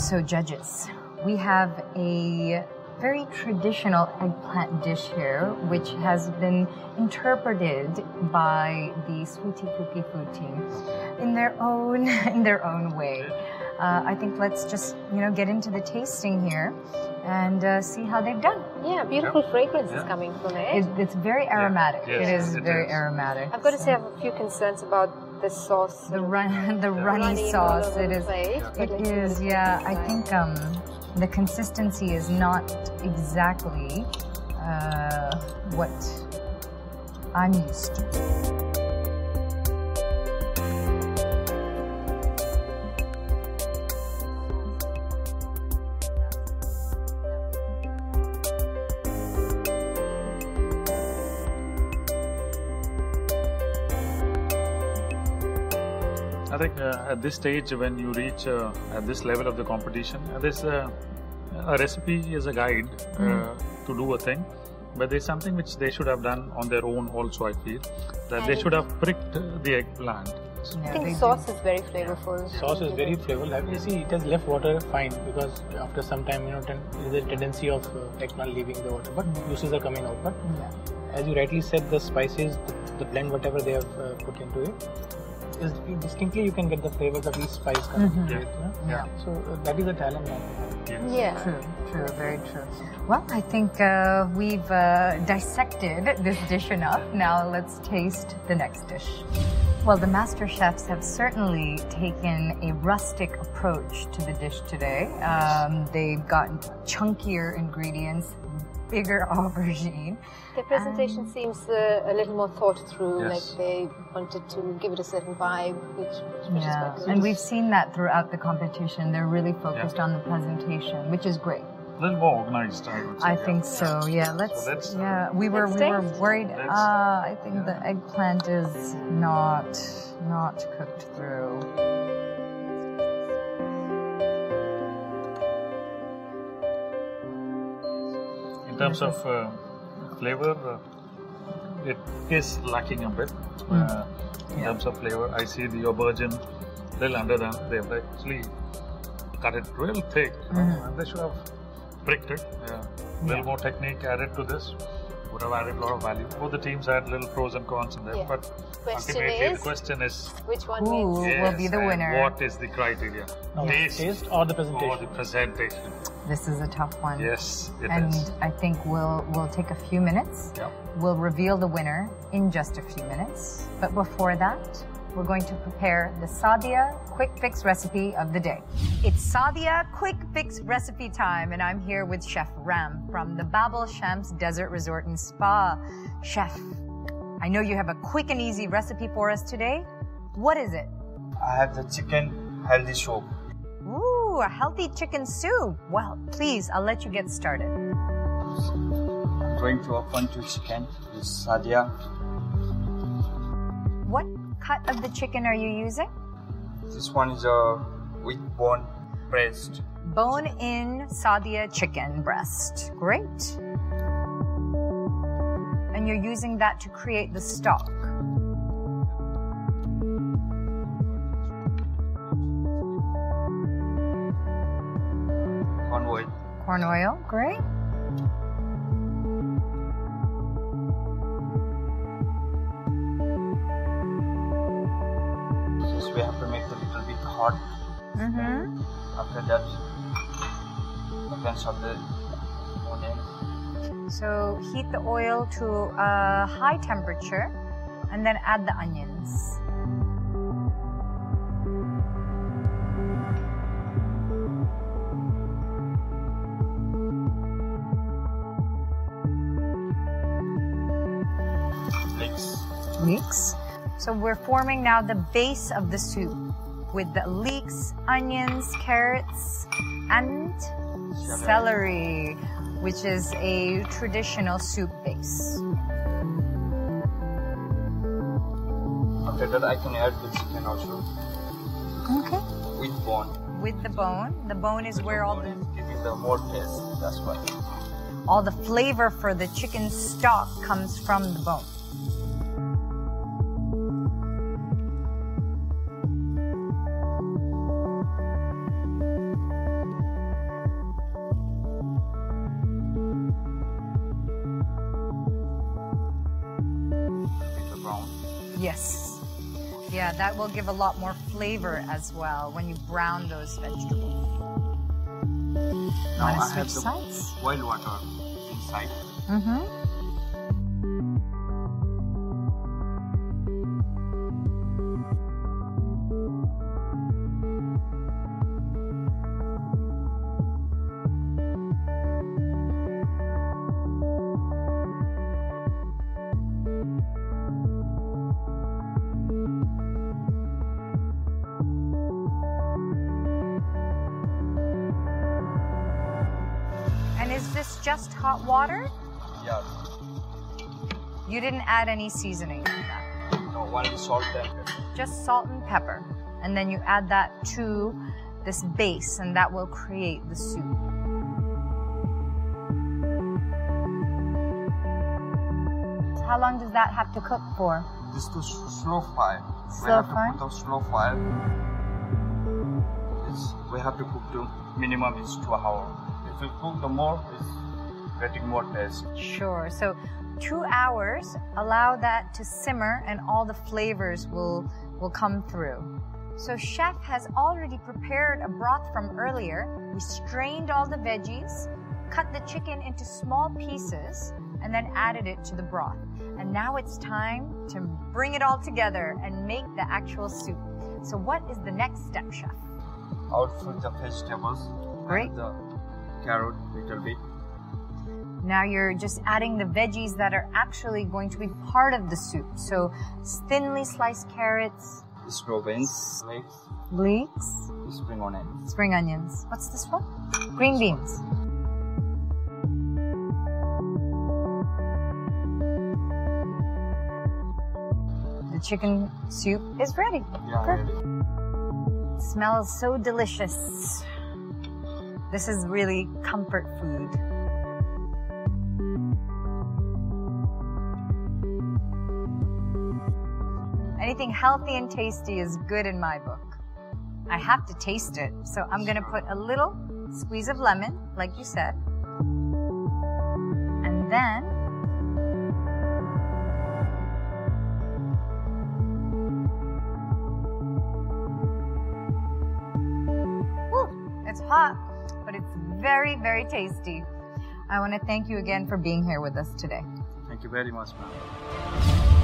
So, judges, we have a very traditional eggplant dish here, which has been interpreted by the Sweetie Cookie Food team in their own way. I think let's just get into the tasting here and see how they've done. Yeah, beautiful fragrance is coming from it. It's very aromatic. Yeah. Yes, it is very aromatic. I've got to say, I have a few concerns about the sauce. The runny sauce. It is. It is. Yeah, I think the consistency is not exactly what I'm used to. I think at this stage, when you reach at this level of the competition, a recipe is a guide to do a thing, but there's something which they should have done on their own also. I feel that they should have pricked the eggplant. I think sauce is very flavorful. Sauce is very flavorful. You see, it has left water fine because after some time, there is a tendency of eggplant leaving the water, but juices are coming out. But as you rightly said, the spices, the blend, whatever they have put into it, is distinctly you can get the flavors of each spice coming into it. So that is a talent. True, very true. Well, I think we've dissected this dish enough. Now let's taste the next dish. Well, the master chefs have certainly taken a rustic approach to the dish today. They've gotten chunkier ingredients, bigger aubergine. The presentation seems a little more thought through, Yes. like they wanted to give it a certain vibe, which is quite good. And we've seen that throughout the competition. They're really focused on the presentation, which is great. A little more organized, I would say. I think so. Yeah, let's. We were worried. I think the eggplant is not cooked through. In terms of flavor, it is lacking a bit. In terms of flavor, I see the aubergine little underdone. They've actually cut it real thick. And they should have pricked it. A little more technique added to this would have added a lot of value. Both the teams had little pros and cons in there, but ultimately the question is which one who will be the winner? What is the criteria? Taste or the presentation? Or the presentation. This is a tough one. Yes, it and is. I think we'll take a few minutes. We'll reveal the winner in just a few minutes. But before that, we're going to prepare the Sadia Quick Fix recipe of the day. It's Sadia Quick Fix recipe time, and I'm here with Chef Ram from the Babel Shams Desert Resort and Spa. Chef, I know you have a quick and easy recipe for us today. What is it? I have the chicken healthy soup. Ooh, a healthy chicken soup. Well, please, I'll let you get started. I'm going to open two chicken with Sadia. What cut of the chicken are you using? This one is a with bone breast. Bone-in Sadia chicken breast. Great. And you're using that to create the stock. Corn oil. Corn oil, great. This we have to make it a little bit hot. After that, you can salt the onion. So heat the oil to a high temperature and then add the onions. Leeks. So we're forming now the base of the soup with the leeks, onions, carrots, and celery, which is a traditional soup base. After that, I can add the chicken also. Okay. With bone. With the bone. The bone is where all the giving the more taste. That's why. All the flavor for the chicken stock comes from the bone. Yes. Yeah, that will give a lot more flavor as well when you brown those vegetables. Now Want to I have switch the sides? boiled water inside. Mm-hmm. And is this just hot water? Yeah. You didn't add any seasoning to that. No, only salt and pepper. Just salt and pepper. And then you add that to this base, and that will create the soup. How long does that have to cook for? This is slow fire. Slow we have fire? to put on slow fire. We have to cook to minimum is 2 hours. If we cook the more, it's getting more taste. Sure. So 2 hours, allow that to simmer, and all the flavors will come through. So chef has already prepared a broth from earlier. We strained all the veggies, cut the chicken into small pieces, and then added it to the broth. And now it's time to bring it all together and make the actual soup. So what is the next step, chef? I would put the vegetables. Great. And the carrot little bit. Now you're just adding the veggies that are actually going to be part of the soup. So thinly sliced carrots, Snow beans, leeks, spring onions. spring onions. What's this one? Green beans. The chicken soup is ready. Yeah, Perfect. ready. Smells so delicious. This is really comfort food. Anything healthy and tasty is good in my book. I have to taste it, so I'm gonna put a little squeeze of lemon, like you said. And then woo, it's hot, but it's very, very tasty. I want to thank you again for being here with us today. Thank you very much, ma'am.